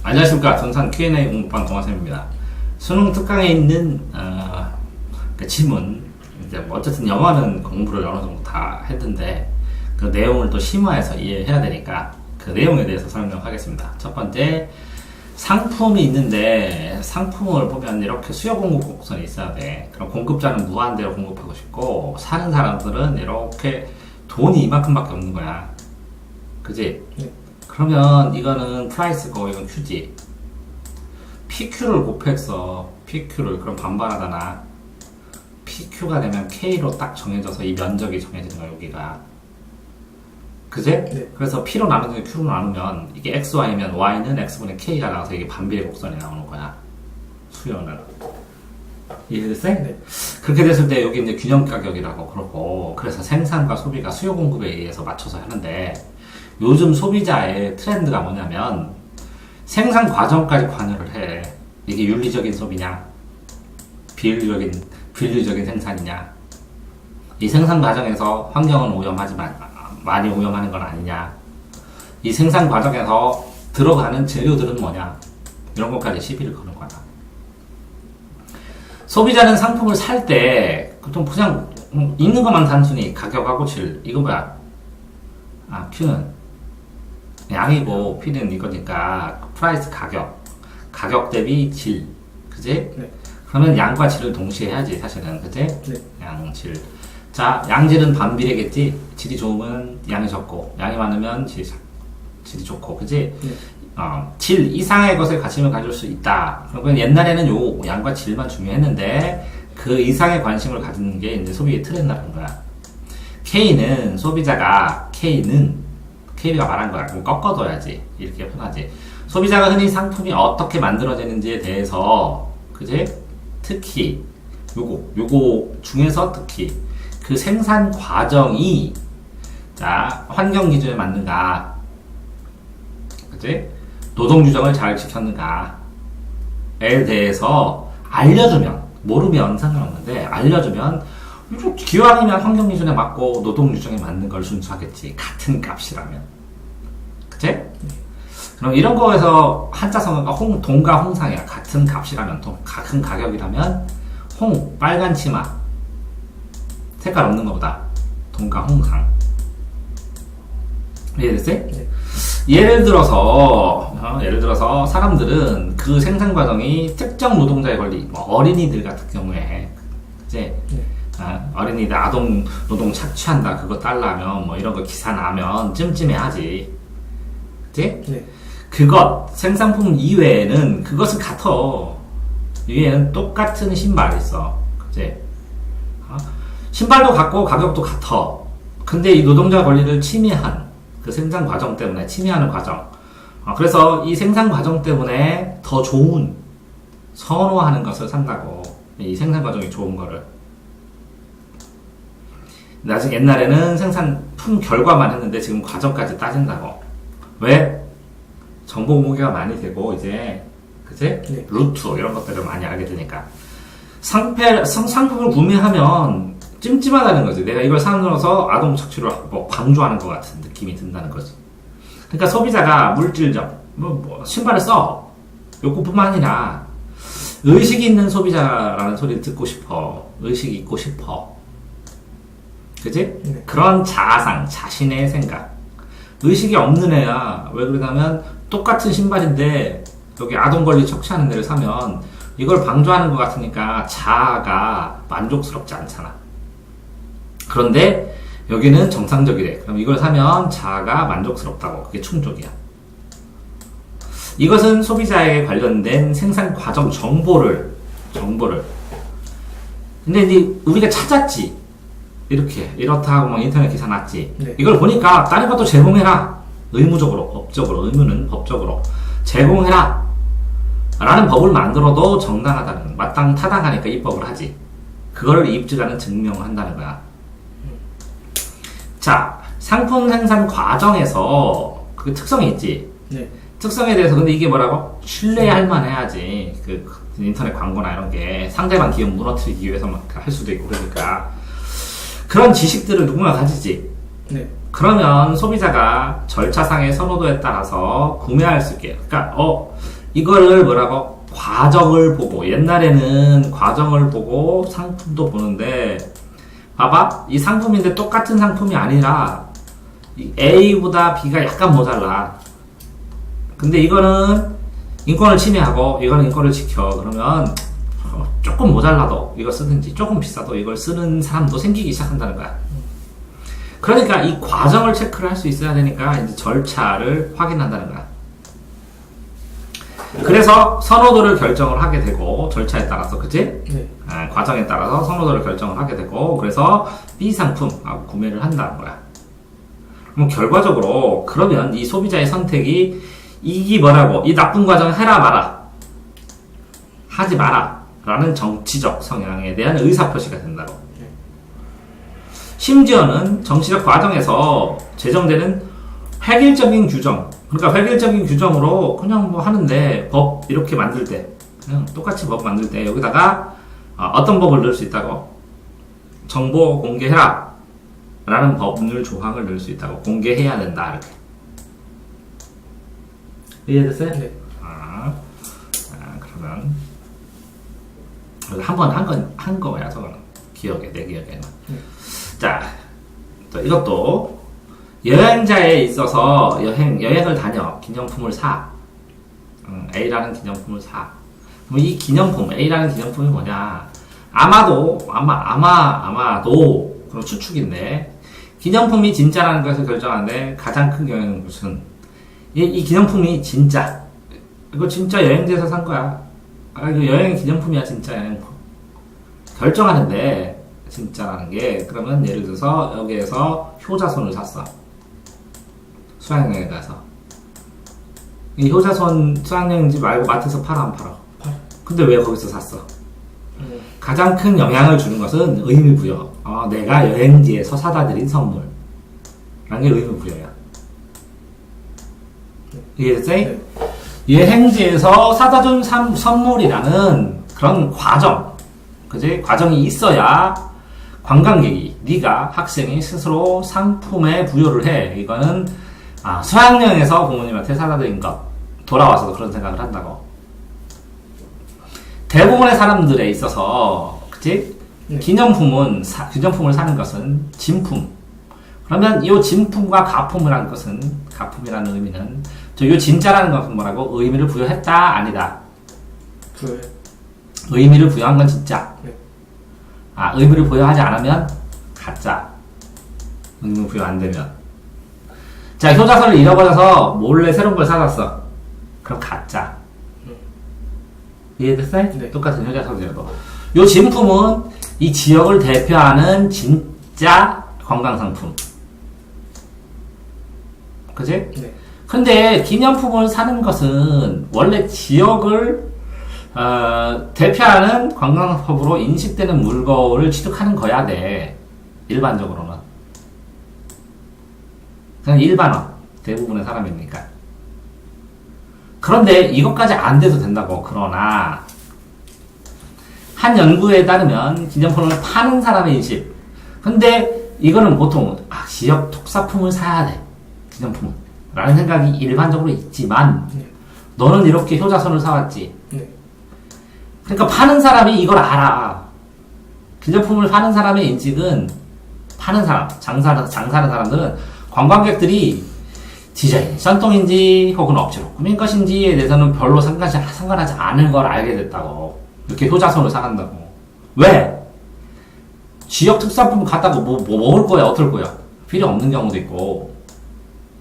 안녕하십니까. 전산 Q&A 공부방 동아쌤입니다. 수능 특강에 있는 그 질문, 이제 뭐 어쨌든 영어는 공부를 어느 정도 다 했는데 그 내용을 또 심화해서 이해해야 되니까 그 내용에 대해서 설명하겠습니다. 첫 번째, 상품이 있는데 상품을 보면 이렇게 수요 공급 곡선이 있어야 돼. 그럼 공급자는 무한대로 공급하고 싶고 사는 사람들은 이렇게 돈이 이만큼밖에 없는 거야. 그지? 네. 그러면 이거는 프라이스고 이건 Q지. PQ를 곱했어. PQ를. 그럼 반반하잖아. PQ가 되면 K로 딱 정해져서 이 면적이 정해지는 거야, 여기가. 그제? 네. 그래서 P로 나누면 Q로 나누면 이게 XY면 Y는 X분의 K가 나와서 이게 반비례 곡선이 나오는 거야. 수요는. 이해됐어? 네. 그렇게 됐을 때 여기 이제 균형 가격이라고 그러고, 그래서 생산과 소비가 수요 공급에 의해서 맞춰서 하는데, 요즘 소비자의 트렌드가 뭐냐면 생산 과정까지 관여를 해. 이게 윤리적인 소비냐, 비윤리적인 생산이냐, 이 생산 과정에서 환경은 오염하지만 많이 오염하는 건 아니냐, 이 생산 과정에서 들어가는 재료들은 뭐냐, 이런 것까지 시비를 거는 거야. 소비자는 상품을 살 때 그냥 있는 것만 단순히 가격하고 질, 이거 뭐야? Q는 양이고 P는 이거니까 프라이스 가격 대비 질, 그지? 네. 그러면 양과 질을 동시에 해야지 사실은, 그지? 네. 양, 질. 자, 양질은 반비례겠지? 질이 좋으면 양이 적고 양이 많으면 질이 좋고, 그지? 네. 질 이상의 것을 가치를 가질 수 있다. 그러면 옛날에는 요 양과 질만 중요했는데 그 이상의 관심을 가지는 게 이제 소비의 트렌드라는 거야. K는 소비자가 KB가 말한 거야. 그럼 꺾어둬야지. 이렇게 편하지. 소비자가 흔히 상품이 어떻게 만들어지는지에 대해서, 그지? 특히 요거 중에서 특히 그 생산 과정이 자 환경 기준에 맞는가, 그지? 노동 규정을 잘 지켰는가에 대해서 알려주면, 모르면 상관없는데 알려주면 기왕이면 환경 기준에 맞고 노동 규정에 맞는 걸 순수하겠지. 같은 값이라면, 그치? 그럼 이런 거에서 한자성어가 동가 홍상이야. 같은 값이라면, 같은 가격이라면 빨간 치마 색깔 없는 것보다 동가 홍상. 이해됐어요? 네. 예를 들어서 사람들은 그 생산 과정이 특정 노동자의 권리, 뭐 어린이들 같은 경우에, 그치? 네. 어린이들 아동 노동 착취한다 그거 딸라면 뭐 이런 거 기사 나면 찜찜해하지, 그치? 네. 그것 생산품 이외에는 그것은 같아. 이외에는 똑같은 신발이 있어, 그치? 신발도 같고 가격도 같아. 근데 이 노동자 권리를 침해한 그 생산 과정 때문에 침해하는 과정. 그래서 이 생산 과정 때문에 더 좋은 선호하는 것을 산다고. 이 생산 과정이 좋은 거를. 나중에 옛날에는 생산품 결과만 했는데 지금 과정까지 따진다고. 왜? 정보 공개가 많이 되고 이제, 그치? 네. 루트 이런 것들을 많이 알게 되니까 상품을 구매하면 찜찜하다는 거지. 내가 이걸 사들어서 아동 착취를 뭐 강조하는 것 같은 느낌이 든다는 거지. 그러니까 소비자가 물질적 신발을 써. 요것뿐만 아니라 의식이 있는 소비자라는 소리를 듣고 싶어. 의식이 있고 싶어. 그치? 네. 그런 자아상, 자신의 생각. 의식이 없는 애야. 왜 그러냐면 똑같은 신발인데 여기 아동 권리 척취하는 데를 사면 이걸 방조하는 것 같으니까 자아가 만족스럽지 않잖아. 그런데 여기는 정상적이래. 그럼 이걸 사면 자아가 만족스럽다고. 그게 충족이야. 이것은 소비자에게 관련된 생산 과정 정보를. 근데 이제 우리가 찾았지. 이렇다 하고 막 인터넷 기사 났지. 네. 이걸 보니까 다른 것도 제공해라. 의무적으로, 법적으로, 의무는 법적으로 제공해라. 라는 법을 만들어도 정당하다는, 타당하니까 입법을 하지. 그걸 입증하는 증명을 한다는 거야. 자, 상품 생산 과정에서 그 특성이 있지. 네. 특성에 대해서 근데 이게 뭐라고? 신뢰할 만해야지. 그 인터넷 광고나 이런 게 상대방 기업 무너뜨리기 위해서 막 할 수도 있고 그러니까 그런 지식들을 누군가 가지지. 네. 그러면 소비자가 절차상의 선호도에 따라서 구매할 수 있게. 그러니까 이거를 뭐라고? 과정을 보고, 옛날에는 과정을 보고 상품도 보는데, 봐봐. 이 상품인데 똑같은 상품이 아니라, A보다 B가 약간 모자라. 근데 이거는 인권을 침해하고, 이거는 인권을 지켜. 그러면, 조금 모자라도 이거 쓰든지, 조금 비싸도 이걸 쓰는 사람도 생기기 시작한다는 거야. 그러니까 이 과정을 체크를 할 수 있어야 되니까, 이제 절차를 확인한다는 거야. 그래서 선호도를 결정을 하게 되고 절차에 따라서 그치? 네. 과정에 따라서 선호도를 결정을 하게 되고 그래서 B 상품하고 구매를 한다는 거야. 그럼 결과적으로 그러면 이 소비자의 선택이 이게 뭐라고? 이 나쁜 과정 해라 마라 하지 마라 라는 정치적 성향에 대한 의사표시가 된다고. 심지어는 정치적 과정에서 제정되는 획일적인 규정, 그러니까 획일적인 규정으로 그냥 뭐 하는데 법 이렇게 만들 때 그냥 똑같이 법 만들 때 여기다가 어떤 법을 넣을 수 있다고? 정보 공개해라 라는 법률 조항을 넣을 수 있다고. 공개해야 된다 이렇게. 이해됐어요? 네. 그러면 한 번 한 거야 저거는 기억에 내 기억에는. 자, 또 이것도 여행자에 있어서 여행을 다녀 기념품을 사. A라는 기념품을 사. 그럼 이 기념품 A라는 기념품이 뭐냐? 아마도 그럼 추측인데 기념품이 진짜라는 것을 결정하는데 가장 큰 영향은 무슨? 이 기념품이 진짜. 이거 진짜 여행지에서 산 거야. 이거 여행 기념품이야 진짜 여행품. 결정하는데 진짜라는 게 그러면 예를 들어서 여기에서 효자손을 샀어. 수학여행에 가서 이 효자손 수학여행지 말고 마트에서 팔아 안 팔아? 근데 왜 거기서 샀어? 가장 큰 영향을 주는 것은 의미부여. 내가 여행지에서 사다 드린 선물 라는 게 의미부여야. 이해됐어? 네. 여행지에서 사다 준 선물이라는 그런 과정, 그지? 과정이 있어야 관광객이, 네가 학생이 스스로 상품에 부여를 해. 이거는 수학여행에서 부모님한테 사다 드린 것, 돌아와서도 그런 생각을 한다고. 대부분의 사람들에 있어서, 그치? 네. 기념품을 사는 것은 진품. 그러면 이 진품과 가품이라는 것은, 가품이라는 의미는, 요 진짜라는 것은 뭐라고? 의미를 부여했다, 아니다? 부여해. 의미를 부여한 건 진짜. 네. 의미를 부여하지 않으면 가짜. 의미를 부여 안 되면. 자, 효자손을 잃어버려서 몰래 새로운 걸 사놨어. 그럼 가짜. 이해됐어요? 네. 똑같은 효자손이라도. 요 진품은 이 지역을 대표하는 진짜 관광상품. 그치? 네. 근데 기념품을 사는 것은 원래 지역을 대표하는 관광상품으로 인식되는 물건을 취득하는 거야 돼. 일반적으로는. 그냥 일반화. 대부분의 사람이니까. 그런데 이것까지 안 돼도 된다고. 그러나 한 연구에 따르면 기념품을 파는 사람의 인식. 근데 이거는 보통 지역 특산품을 사야 돼. 기념품은. 라는 생각이 일반적으로 있지만 너는 이렇게 효자손을 사왔지. 그러니까 파는 사람이 이걸 알아. 기념품을 파는 사람의 인식은 파는 사람, 장사하는 사람들은 관광객들이 디자인, 전통인지 혹은 억지로 꾸민 것인지에 대해서는 별로 상관하지 않은 걸 알게 됐다고. 이렇게 효자손을 사간다고. 왜? 지역 특산품 갖다가 뭐 먹을 거야, 어떨 거야? 필요 없는 경우도 있고.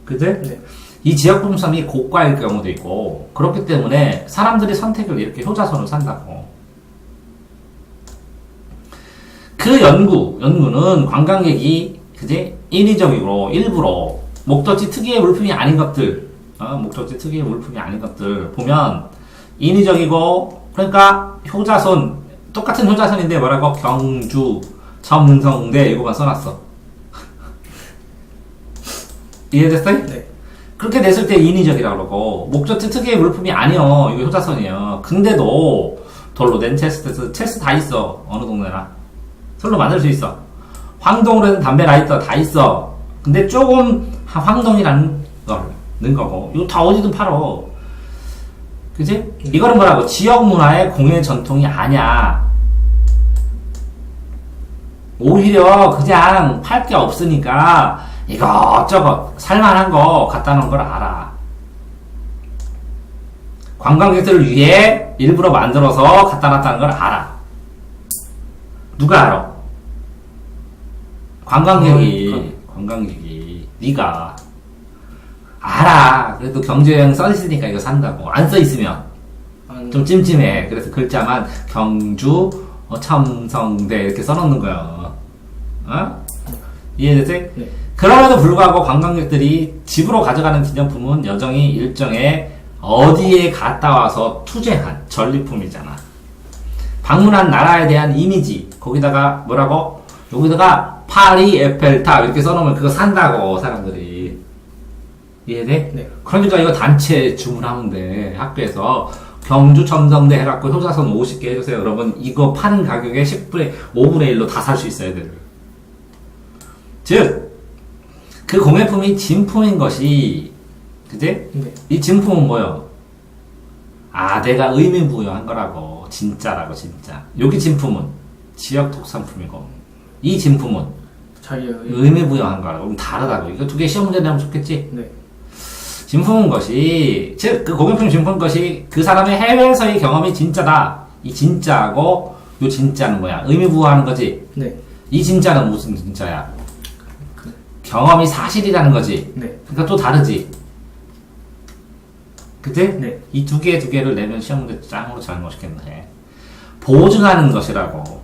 그치? 네. 이 지역 품성이 고가일 경우도 있고. 그렇기 때문에 사람들이 선택을 이렇게 효자손을 산다고. 그 연구는 관광객이, 그지? 인위적으로, 일부러, 목적지 특유의 물품이 아닌 것들, 목적지 특유의 물품이 아닌 것들 보면 인위적이고, 그러니까 효자손, 똑같은 효자손인데 뭐라고? 경주, 첨성대 이거만 써놨어. 이해됐어요? 네. 그렇게 됐을 때 인위적이라고 그러고, 목적지 특유의 물품이 아니요. 이거 효자손이에요. 근데도 돌로 된 체스 다 있어. 어느 동네나. 솔로 만들 수 있어. 황동으로는 담배 라이터 다 있어. 근데 조금 황동이라는 걸 넣은 거고. 이거 다 어디든 팔어. 그지? 이거는 뭐라고? 지역 문화의 공예 전통이 아니야. 오히려 그냥 팔 게 없으니까 이것저것 살만한 거 갖다 놓은 걸 알아. 관광객들을 위해 일부러 만들어서 갖다 놨다는 걸 알아. 누가 알아? 관광객이 네가 알아. 그래도 경제여행 써있으니까 이거 산다고. 안 써있으면 좀 찜찜해. 그래서 글자만 경주 첨성대 이렇게 써놓는 거야. 어? 이해되지? 네. 그럼에도 불구하고 관광객들이 집으로 가져가는 기념품은 여전히 일정에 어디에 갔다 와서 투쟁한 전리품이잖아. 방문한 나라에 대한 이미지, 거기다가 뭐라고? 여기다가 파리 에펠탑 이렇게 써놓으면 그거 산다고 사람들이. 이해돼? 네. 그러니까 이거 단체 주문하면 돼. 학교에서 경주 첨성대 해갖고 효자선 50개 해주세요. 여러분 이거 파는 가격에 10분의 5분의 1로 다 살 수 있어야 돼. 즉 그 공예품이 진품인 것이, 그지? 네. 이 진품은 뭐요? 아, 내가 의미 부여한 거라고. 진짜라고, 진짜. 여기 진품은 지역 특산품이고, 이 진품은 자기의 의미 부여한 거라고. 그럼 다르다고. 이거 두 개 시험 문제 내면 좋겠지? 네. 진품은 것이, 즉, 그 공예품 진품인 것이 그 사람의 해외에서의 경험이 진짜다. 이 진짜하고, 요 진짜는 뭐야? 의미 부여하는 거지? 네. 이 진짜는 무슨 진짜야? 경험이 사실이라는 거지. 네. 그러니까 또 다르지. 그치? 네. 이 두 개를 내면 시험 문제 짱으로 잘 멋있겠네. 보증하는 것이라고.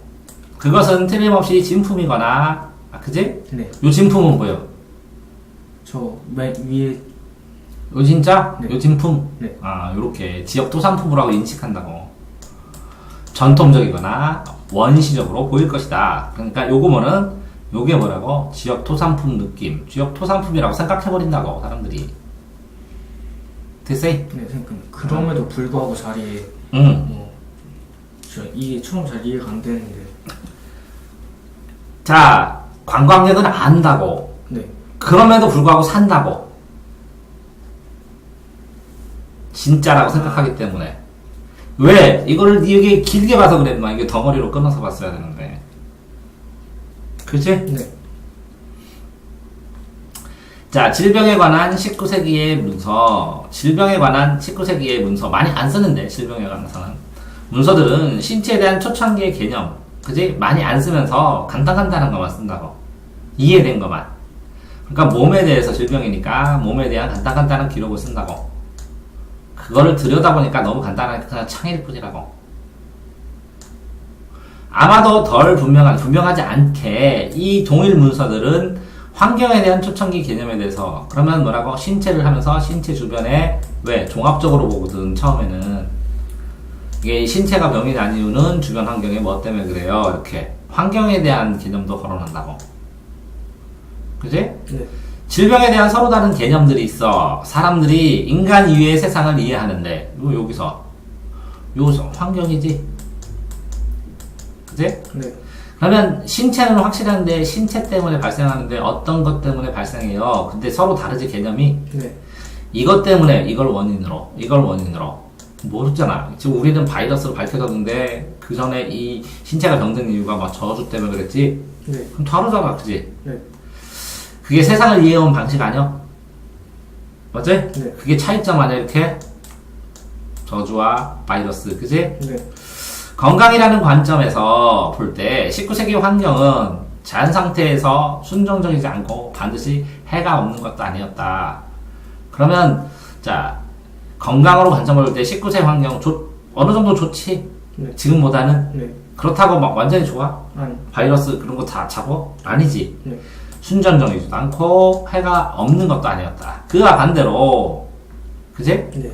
그것은 틀림없이 진품이거나, 아, 그치? 네. 요 진품은 뭐요? 저 맨 위에 요 진짜? 네. 요 진품? 네. 아, 요렇게 지역 토산품이라고 인식한다고. 전통적이거나 원시적으로 보일 것이다. 그러니까 요거 뭐는 요게 뭐라고? 지역 토산품 느낌. 지역 토산품이라고 생각해버린다고, 사람들이. 됐어요? 네, 선생님. 그럼에도 불구하고 자리에 저 이게 처음 잘 이해가 안 되는데. 자, 관광객은 안다고. 네. 그럼에도 불구하고 산다고. 진짜라고 생각하기 때문에. 왜? 이거를 이게 길게 봐서 그랬나? 이게 덩어리로 끊어서 봤어야 되는데. 그치? 네. 자, 질병에 관한 19세기의 문서. 질병에 관한 19세기의 문서. 많이 안 쓰는데, 질병에 관해서는. 문서들은 신체에 대한 초창기의 개념. 그지? 많이 안 쓰면서 간단간단한 것만 쓴다고. 이해된 것만. 그러니까 몸에 대해서 질병이니까 몸에 대한 간단간단한 기록을 쓴다고. 그거를 들여다보니까 너무 간단하게 그냥 창일 뿐이라고. 아마도 덜 분명하지 않게 이 동일 문서들은 환경에 대한 초창기 개념에 대해서, 그러면 뭐라고? 신체를 하면서 신체 주변에 왜? 종합적으로 보거든, 처음에는. 이게 신체가 병이 난 이유는 주변 환경에 뭐 때문에 그래요? 이렇게. 환경에 대한 개념도 거론한다고. 그지? 네. 질병에 대한 서로 다른 개념들이 있어. 사람들이 인간 이외의 세상을 이해하는데, 여기서 환경이지. 그지? 네. 그러면 신체는 확실한데 신체 때문에 발생하는데 어떤 것 때문에 발생해요. 근데 서로 다르지, 개념이. 네. 이것 때문에 이걸 원인으로 모르잖아. 지금 우리는 바이러스로 밝혀졌는데 그 전에 이 신체가 병든 이유가 막 저주 때문에 그랬지. 네. 그럼 다르잖아, 그지? 네. 그게 세상을 이해해온 방식 아니야? 맞지? 네. 그게 차이점 아니야, 이렇게? 저주와 바이러스, 그지? 네. 건강이라는 관점에서 볼 때 19세기 환경은 자연 상태에서 순종적이지 않고 반드시 해가 없는 것도 아니었다. 그러면 자, 건강으로 관점을 볼 때 19세기 환경 어느 정도 좋지? 네. 지금보다는? 네. 그렇다고 막 완전히 좋아? 아니. 바이러스 그런 거 다 잡어? 아니지. 네. 순전적이지도 않고 해가 없는 것도 아니었다. 그와 반대로, 그지? 네.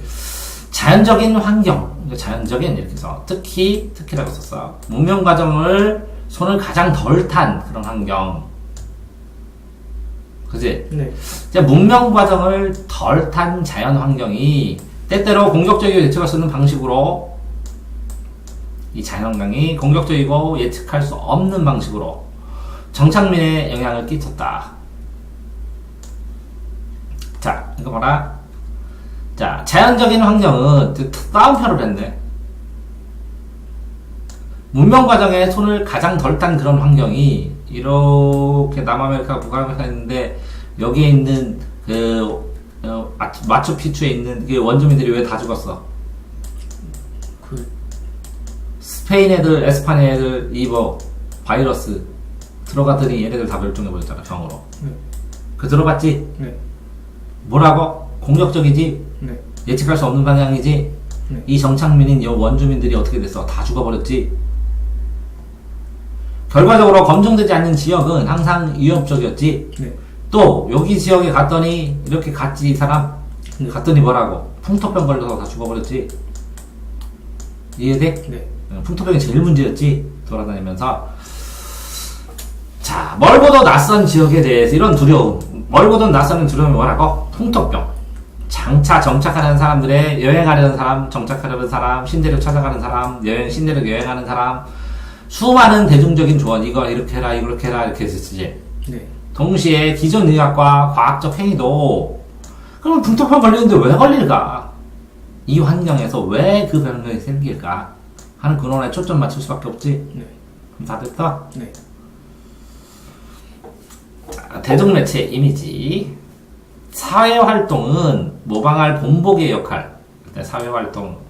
자연적인 환경, 자연적인 이렇게 해서 특히라고 썼어. 문명 과정을 손을 가장 덜 탄 그런 환경, 그지? 네. 이제 문명 과정을 덜 탄 자연 환경이 때때로 공격적이고 예측할 수 있는 방식으로, 이 자연 환경이 공격적이고 예측할 수 없는 방식으로 정착민에 영향을 끼쳤다. 자, 이거 봐라. 자, 자연적인 환경은 따옴표를 했네. 문명 과정에 손을 가장 덜 딴 그런 환경이 이렇게 남아메리카, 북아메리카 있는데 여기에 있는 마추픽추에 있는 그 원주민들이 왜 다 죽었어? 스페인 애들, 에스파냐 애들 바이러스 들어갔더니 얘네들 다 멸종해버렸잖아, 병으로. 그 들어봤지? 네. 뭐라고? 공격적이지? 네. 예측할 수 없는 방향이지? 네. 이 정착민인 원주민들이 어떻게 됐어? 다 죽어버렸지? 결과적으로 검증되지 않는 지역은 항상 위협적이었지? 네. 또 여기 지역에 갔더니 이렇게 갔지 이 사람? 네. 갔더니 뭐라고? 풍토병 걸려서 다 죽어버렸지? 이해돼? 네. 풍토병이 제일 문제였지? 돌아다니면서. 자, 멀고도 낯선 지역에 대해서 이런 두려움, 멀고도 낯선 두려움이 뭐라고? 풍토병. 장차 정착하는 사람들의 여행하려는 사람, 정착하려는 사람, 신대륙 찾아가는 사람, 신대륙 여행하는 사람, 수많은 대중적인 조언, 이거 이렇게 해라, 이렇게 해라, 이렇게 했었지. 네. 동시에 기존 의학과 과학적 행위도, 그럼 풍토병 걸리는데 왜 걸릴까? 이 환경에서 왜 그 병명이 생길까? 하는 근원에 초점 맞출 수밖에 없지. 네. 그럼 다 됐다? 네. 자, 대중매체 이미지. 사회활동은 모방할 본보기의 역할. 사회활동에서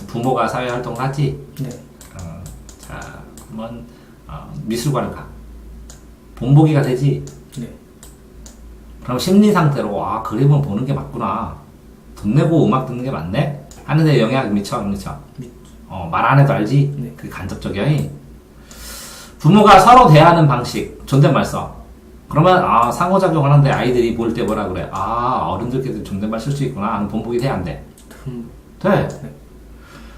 부모가 사회활동을 하지. 네. 자, 한번 미술관을 가. 본보기가 되지. 네. 그럼 심리 상태로 그림을 보는 게 맞구나. 돈 내고 음악 듣는 게 맞네. 하는데 영향 미쳐 안 미쳐? 말 안 해도 알지. 네. 그게 간접적이야. 부모가 서로 대하는 방식, 존댓말 써. 그러면 상호작용 하는데 아이들이 볼 때 뭐라 그래? 어른들끼리 존댓말 쓸 수 있구나 하는 본보기 돼 안 돼? 돼. 네.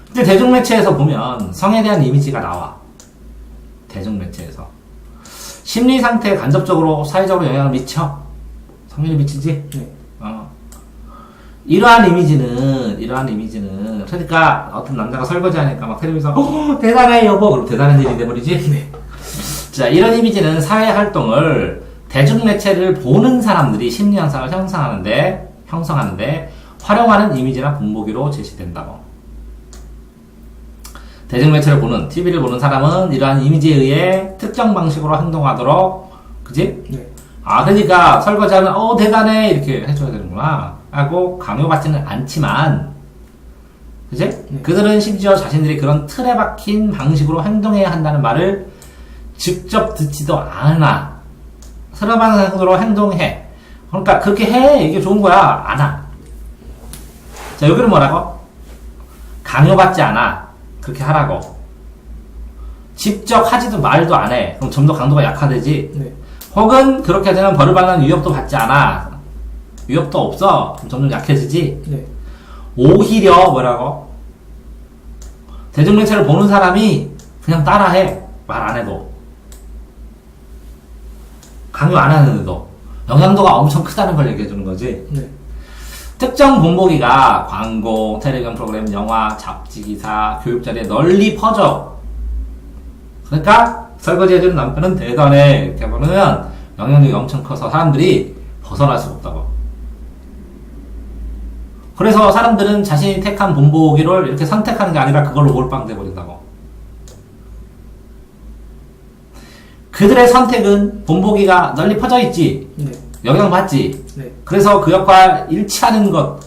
근데 대중매체에서 보면 성에 대한 이미지가 나와. 대중매체에서 심리 상태에 간접적으로 사회적으로 영향을 미쳐. 성인이 미치지? 네. 이러한 이미지는 그러니까 어떤 남자가 설거지하니까 막 텔레비전에서 대단해 여보, 그럼 대단한 일이 돼버리지? 네. 자, 이런 이미지는 사회 활동을 대중매체를 보는 사람들이 심리 현상을 형성하는데 활용하는 이미지나 본보기로 제시된다고. 대중매체를 보는, TV를 보는 사람은 이러한 이미지에 의해 특정 방식으로 행동하도록, 그지? 네. 그러니까 설거지하면 대단해 이렇게 해줘야 되는구나 하고 강요받지는 않지만, 그지? 네. 그들은 심지어 자신들이 그런 틀에 박힌 방식으로 행동해야 한다는 말을 직접 듣지도 않아. 틀에 박힌 방식으로 행동해. 그러니까 그렇게 해, 이게 좋은 거야. 안 하. 자, 여기는 뭐라고? 강요받지 않아. 그렇게 하라고. 직접 하지도 말도 안 해. 그럼 좀 더 강도가 약화되지. 네. 혹은 그렇게 되면 벌을 받는 위협도 받지 않아. 위협도 없어. 그럼 점점 약해지지. 네. 오히려 뭐라고? 대중매체를 보는 사람이 그냥 따라해. 말 안 해도. 강요 안 하는데도. 영향도가 엄청 크다는 걸 얘기해 주는 거지. 네. 특정 본보기가 광고, 텔레비전 프로그램, 영화, 잡지 기사, 교육 자리에 널리 퍼져. 그러니까 설거지해주는 남편은 대단해 이렇게 보면 영향력이 엄청 커서 사람들이 벗어날 수가 없다고. 그래서 사람들은 자신이 택한 본보기를 이렇게 선택하는 게 아니라 그걸로 몰빵돼 버린다고. 그들의 선택은 본보기가 널리 퍼져 있지. 네. 영향받지. 네. 그래서 그 역할 일치하는 것,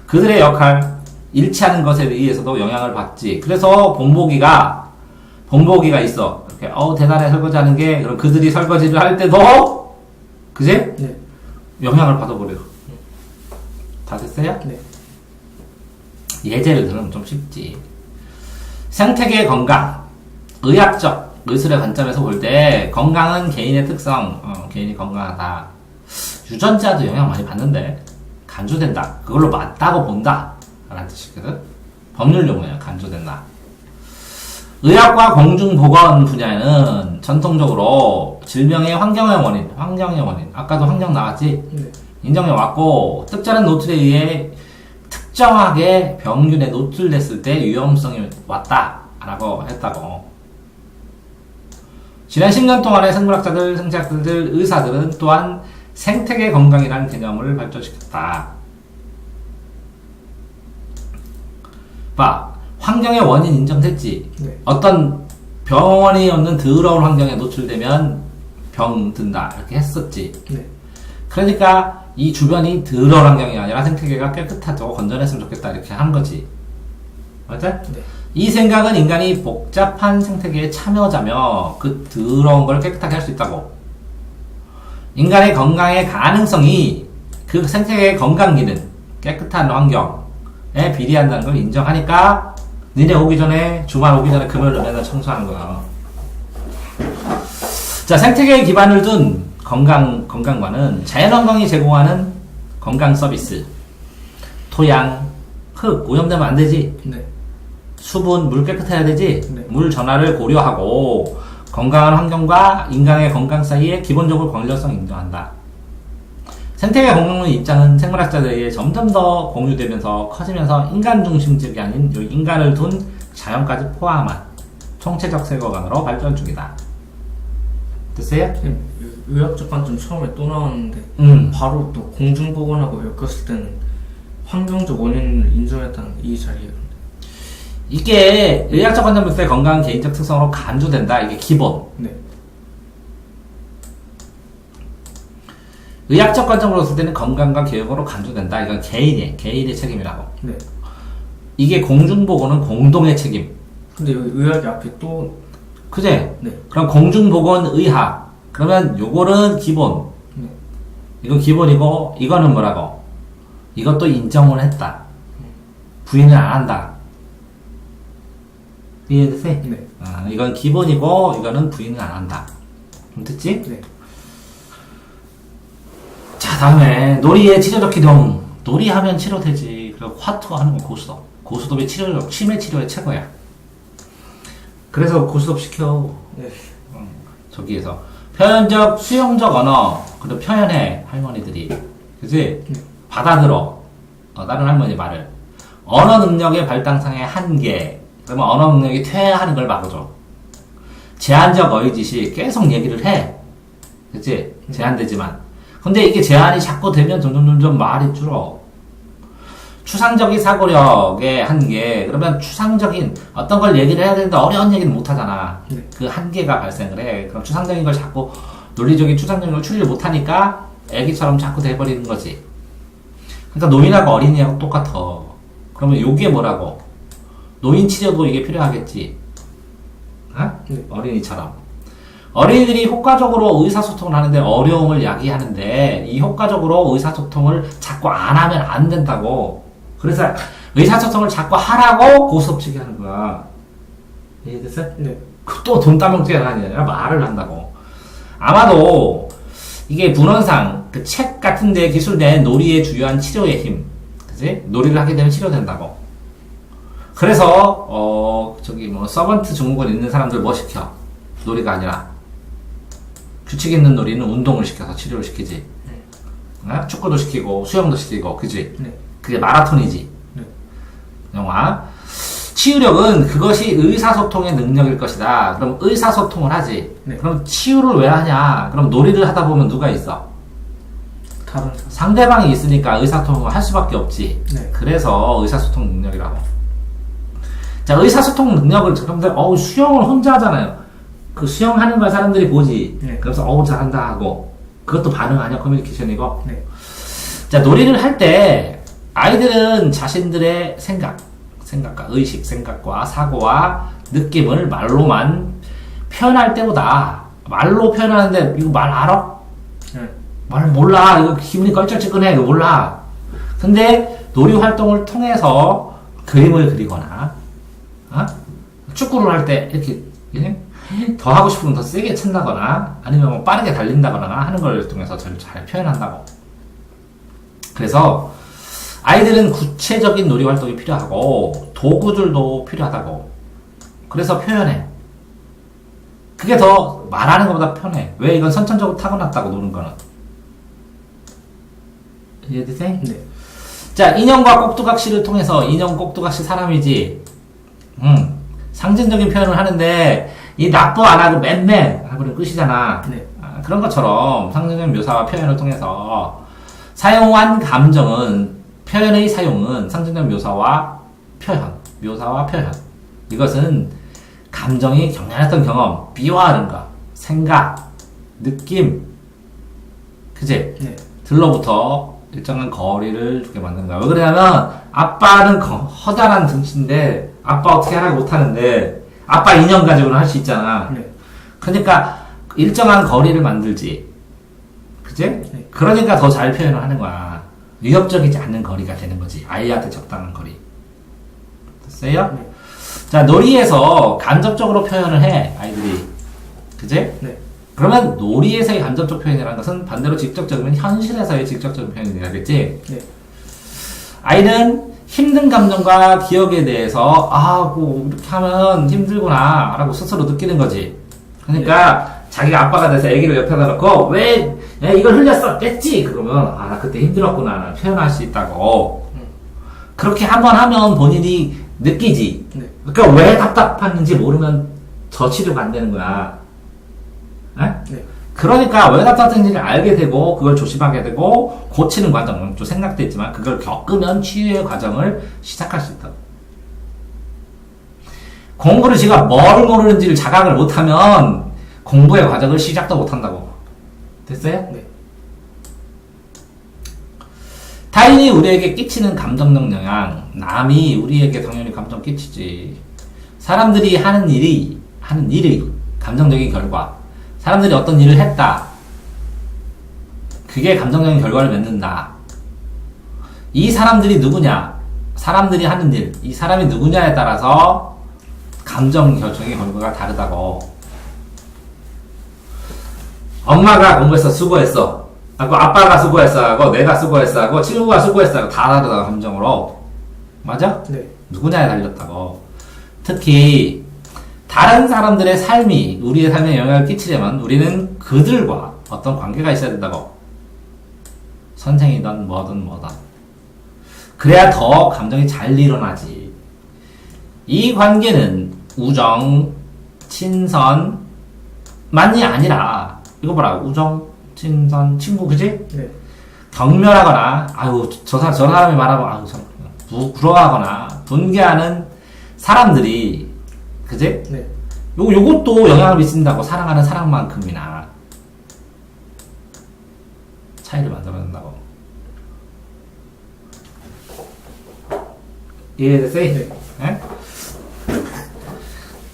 그들의 역할 일치하는 것에 의해서도 영향을 받지. 그래서 본보기가 있어. 이렇게 대단해 설거지하는 게, 그럼 그들이 설거지를 할 때도, 그지? 네. 영향을 받아버려. 다 됐어요? 네. 예제를 들으면 좀 쉽지. 생태계 건강, 의학적, 의술의 관점에서 볼 때 건강은 개인의 특성, 개인이 건강하다. 유전자도 영향 많이 받는데 간주된다. 그걸로 맞다고 본다. 라는 뜻이거든. 법률 용어야, 간주된다. 의학과 공중보건 분야에는 전통적으로 질병의 환경의 원인, 아까도 환경 나왔지? 네. 인정해 왔고, 특정한 노출에 의해 특정하게 병균에 노출됐을 때 위험성이 왔다. 라고 했다고. 지난 10년 동안의 생물학자들, 생체학자들, 의사들은 또한 생태계 건강이라는 개념을 발전시켰다. 봐. 환경의 원인 인정됐지? 네. 어떤 병원이 없는 더러운 환경에 노출되면 병 든다. 이렇게 했었지. 네. 그러니까 이 주변이 더러운 환경이 아니라 생태계가 깨끗하고 건전했으면 좋겠다. 이렇게 한 거지. 맞아? 네. 이 생각은 인간이 복잡한 생태계에 참여자며 그 더러운 걸 깨끗하게 할 수 있다고. 인간의 건강의 가능성이 그 생태계의 건강 기능, 깨끗한 환경에 비례한다는 걸 인정하니까 니네 오기 전에, 주말 오기 전에 금요일 맨날 청소하는 거야. 자, 생태계에 기반을 둔 건강관은 자연환경이 제공하는 건강 서비스. 토양, 흙, 오염되면 안 되지. 네. 수분, 물 깨끗해야 되지. 네. 물 전화를 고려하고 건강한 환경과 인간의 건강 사이에 기본적으로 관련성을 인정한다. 생태계 건강론 입장은 생물학자들에 의해 점점 더 공유되면서 커지면서 인간 중심적이 아닌 인간을 둔 자연까지 포함한 총체적 세계관으로 발전 중이다. 됐어요? 의학적 관점 처음에 또 나왔는데 바로 또 공중보건하고 엮였을 때는 환경적 원인을 인정했다는 이 자리에 이게 의학적 관점에서 의 건강은 개인적 특성으로 간주된다. 이게 기본. 네. 의학적 관점으로 봤을 때는 건강과 교육으로 간주된다. 이건 개인의 책임이라고. 네. 이게 공중보건은 공동의 책임. 근데 여기 의학이 앞에 또 그제? 네. 그럼 공중보건 의학. 그러면 요거는 기본. 네. 이건 기본이고, 이거는 뭐라고? 이것도 인정을 했다. 부인을 안 한다. 이해됐어요? 네. 이건 기본이고, 이거는 부인을 안 한다. 됐지? 네. 자, 다음에 놀이의 치료적 기동. 놀이하면 치료되지. 그리고 화투 하는 건 고수톱. 고수톱이 치매 치료의 최고야. 그래서 고수톱 시켜. 네. 저기에서 표현적, 수용적 언어. 그리고 표현해 할머니들이. 그치? 받아들어. 다른 할머니 말을. 언어 능력의 발달상의 한계. 그러면 언어 능력이 퇴화하는 걸 막아줘. 제한적 어휘짓이 계속 얘기를 해. 그치? 제한되지만. 근데 이게 제한이 자꾸 되면 점점 말이 줄어. 추상적인 사고력의 한계. 그러면 추상적인 어떤 걸 얘기를 해야 되는데 어려운 얘기는 못 하잖아. 네. 그 한계가 발생을 해. 그럼 추상적인 걸 자꾸 논리적인 추상적인 걸 추리를 못 하니까 애기처럼 자꾸 돼버리는 거지. 그러니까 노인하고 어린이하고 똑같아. 그러면 요게 뭐라고? 노인 치료도 이게 필요하겠지. 어? 네. 어린이처럼. 어린이들이 효과적으로 의사소통을 하는데 어려움을 야기하는데 이 효과적으로 의사소통을 자꾸 안 하면 안 된다고. 그래서 의사소통을 자꾸 하라고 고수업치기 하는 거야. 이해됐어? 네. 또 돈 따먹기가 아니라 말을 한다고. 아마도 이게 분원상 그 책 같은 데 기술된 놀이의 주요한 치료의 힘. 그지? 놀이를 하게 되면 치료된다고. 그래서 저기 뭐 서번트 증후군 있는 사람들 뭐 시켜? 놀이가 아니라 규칙 있는 놀이는 운동을 시켜서 치료를 시키지. 축구도 시키고 수영도 시키고, 그지? 네. 그게 마라톤이지. 네. 영화. 치유력은 그것이 의사소통의 능력일 것이다. 그럼 의사소통을 하지. 네. 그럼 치유를 왜 하냐? 그럼 놀이를 하다 보면 누가 있어? 다른 사람. 상대방이 있으니까 의사소통을 할 수밖에 없지. 네. 그래서 의사소통 능력이라고. 자, 의사소통 능력을, 여러분들, 수영을 혼자 하잖아요. 그 수영하는 걸 사람들이 보지. 네. 그래서, 잘한다 하고. 그것도 반응 아니야? 커뮤니케이션이고. 네. 자, 놀이를 할 때, 아이들은 자신들의 생각과 의식, 생각과 사고와 느낌을 말로만 표현할 때보다, 말로 표현하는데, 이거 말 알아? 네. 말 몰라. 이거 기분이 껄쩍지근해. 이거 몰라. 근데 놀이 활동을 통해서 그림을 그리거나, 축구를 할 때 이렇게 더 하고 싶으면 더 세게 찬다거나, 아니면 뭐 빠르게 달린다거나 하는 걸 통해서 잘 표현한다고. 그래서 아이들은 구체적인 놀이 활동이 필요하고 도구들도 필요하다고. 그래서 표현해. 그게 더 말하는 것보다 편해. 왜? 이건 선천적으로 타고났다고, 노는 거는. 이해되세요? 네. 자, 인형과 꼭두각시를 통해서, 인형 꼭두각시 사람이지. 상징적인 표현을 하는데, 이 나쁘 안 하고 맨맨 하고는 끝이잖아. 네. 그런 것처럼 상징적인 묘사와 표현을 통해서 사용한 감정은, 표현의 사용은 상징적 묘사와 표현, 묘사와 표현. 이것은 감정이 경련했던 경험, 비화하는 거, 생각, 느낌, 그지? 네. 들로부터 일정한 거리를 두게 만드는 거야. 왜 그러냐면 아빠는 허다란 등치인데 아빠 어떻게 하라고 못하는데 아빠 인형 가지고는 할 수 있잖아. 네. 그러니까 일정한 거리를 만들지. 그지? 네. 그러니까 더 잘 표현을 하는 거야. 위협적이지 않는 거리가 되는 거지. 아이한테 적당한 거리. 됐어요? 네. 자, 놀이에서 간접적으로 표현을 해, 아이들이. 그지? 네. 그러면 놀이에서의 간접적 표현이라는 것은 반대로 직접적이면 현실에서의 직접적 표현이 되겠지? 네. 아이는 힘든 감정과 기억에 대해서, 뭐, 이렇게 하면 힘들구나, 라고 스스로 느끼는 거지. 그러니까, 자기가 아빠가 돼서 아기를 옆에다 놓고, 왜, 야, 이걸 흘렸어? 뺐지? 그러면, 나 그때 힘들었구나, 표현할 수 있다고. 그렇게 한번 하면 본인이 느끼지. 네. 그러니까 왜 답답했는지 모르면 저 치료가 안 되는 거야. 에? 네. 그러니까 왜 답답했는지를 알게 되고 그걸 조심하게 되고 고치는 과정은 좀 생각도 있지만 그걸 겪으면 치유의 과정을 시작할 수 있다. 공부를 지가 뭘 모르는지를 자각을 못하면 공부의 과정을 시작도 못한다고. 됐어요? 네. 타인이 우리에게 끼치는 감정적 영향, 남이 우리에게 당연히 감정 끼치지. 사람들이 하는 일의 감정적인 결과, 사람들이 어떤 일을 했다. 그게 감정적인 결과를 맺는다. 이 사람들이 누구냐, 사람들이 하는 일, 이 사람이 누구냐에 따라서 감정 결정의 결과가 다르다고. 엄마가 공부해서 수고했어. 아빠가 수고했어 하고, 내가 수고했어 하고, 친구가 수고했어 하고, 다 다르다, 감정으로. 맞아? 네. 누구냐에 달렸다고. 특히, 다른 사람들의 삶이 우리의 삶에 영향을 끼치려면 우리는 그들과 어떤 관계가 있어야 된다고. 선생이든 뭐든. 그래야 더 감정이 잘 일어나지. 이 관계는 우정, 친선, 만이 아니라, 이거 봐라, 우정, 친선, 친구, 그지? 네. 경멸하거나, 저 사람이 말하면, 부러워하거나, 분개하는 사람들이, 그지? 네. 요것도 영향을 미친다고. 사랑하는 사랑만큼이나 차이를 만들어낸다고. 이해됐어요? 네. 네?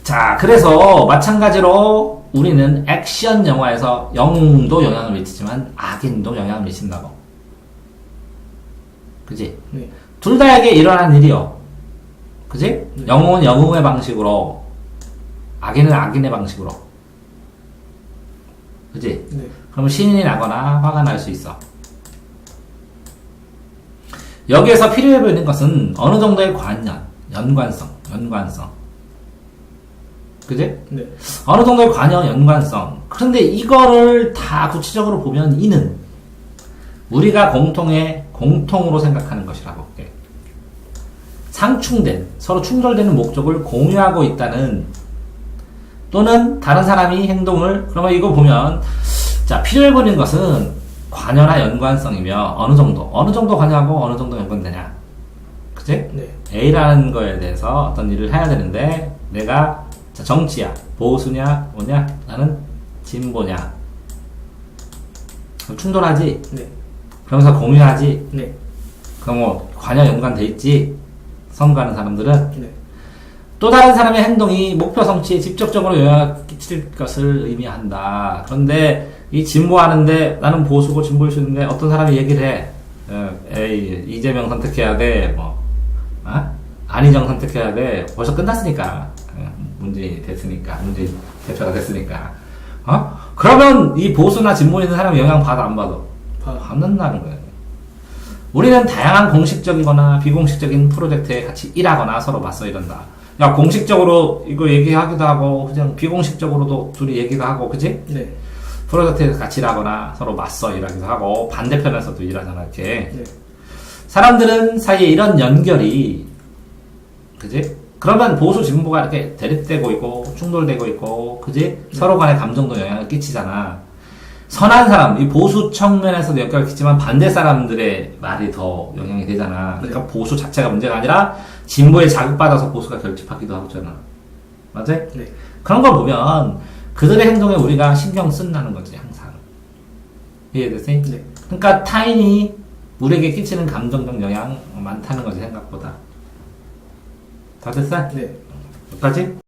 자, 그래서 마찬가지로 우리는 액션 영화에서 영웅도 영향을 미치지만 악인도 영향을 미친다고. 그지? 네. 둘 다에게 일어난 일이요. 그지? 네. 영웅은 영웅의 방식으로, 악인은 악인의 방식으로. 그지? 네. 그러면 신이 나거나 화가 날 수 있어. 여기에서 필요해 보이는 것은 어느 정도의 연관성. 그지? 네. 어느 정도의 연관성. 그런데 이거를 다 구체적으로 보면 이는 우리가 공통으로 생각하는 것이라고 볼게. 상충된, 서로 충돌되는 목적을 공유하고 있다는, 또는 다른 사람이 행동을, 그러면 이거 보면, 자, 필요해 보이는 것은 관여나 연관성이며 어느 정도 관여하고 어느 정도 연관되냐. 그치? 네. A라는 거에 대해서 어떤 일을 해야 되는데, 내가, 자, 정치야, 보수냐, 뭐냐, 나는 진보냐. 충돌하지? 네. 그러면서 공유하지? 네. 그럼 뭐, 관여 연관돼 있지? 선거하는 사람들은? 네. 또 다른 사람의 행동이 목표 성취에 직접적으로 영향을 끼칠 것을 의미한다. 그런데 이 진보하는데 나는 보수고 진보일 수 있는데 어떤 사람이 얘기를 해. 에이, 이재명 선택해야 돼. 안희정 선택해야 돼. 벌써 끝났으니까. 문재인이 됐으니까. 문재인 대표가 됐으니까. 그러면 이 보수나 진보에 있는 사람이 영향 받아, 안 받아? 받는다는 거예요. 우리는 다양한 공식적이거나 비공식적인 프로젝트에 같이 일하거나 서로 맞서 이런다. 야, 공식적으로 이거 얘기하기도 하고, 그냥 비공식적으로도 둘이 얘기도 하고, 그지? 네. 프로젝트에서 같이 일하거나 서로 맞서 일하기도 하고, 반대편에서도 일하잖아, 이렇게. 네. 사람들은 사이에 이런 연결이, 그지? 그러면 보수 진보가 이렇게 대립되고 있고, 충돌되고 있고, 그지? 서로 간의 감정도 영향을 끼치잖아. 선한 사람, 이 보수 측면에서도 영향을 끼치지만 반대 사람들의 말이 더 영향이 되잖아. 그러니까 보수 자체가 문제가 아니라 진보에 자극받아서 보수가 결집하기도 하잖아. 맞아? 네. 그런 걸 보면 그들의 행동에 우리가 신경 쓴다는 거지, 항상. 이해됐어? 네. 그러니까 타인이 우리에게 끼치는 감정적 영향 많다는 거지, 생각보다. 다 됐어? 네. 여기까지?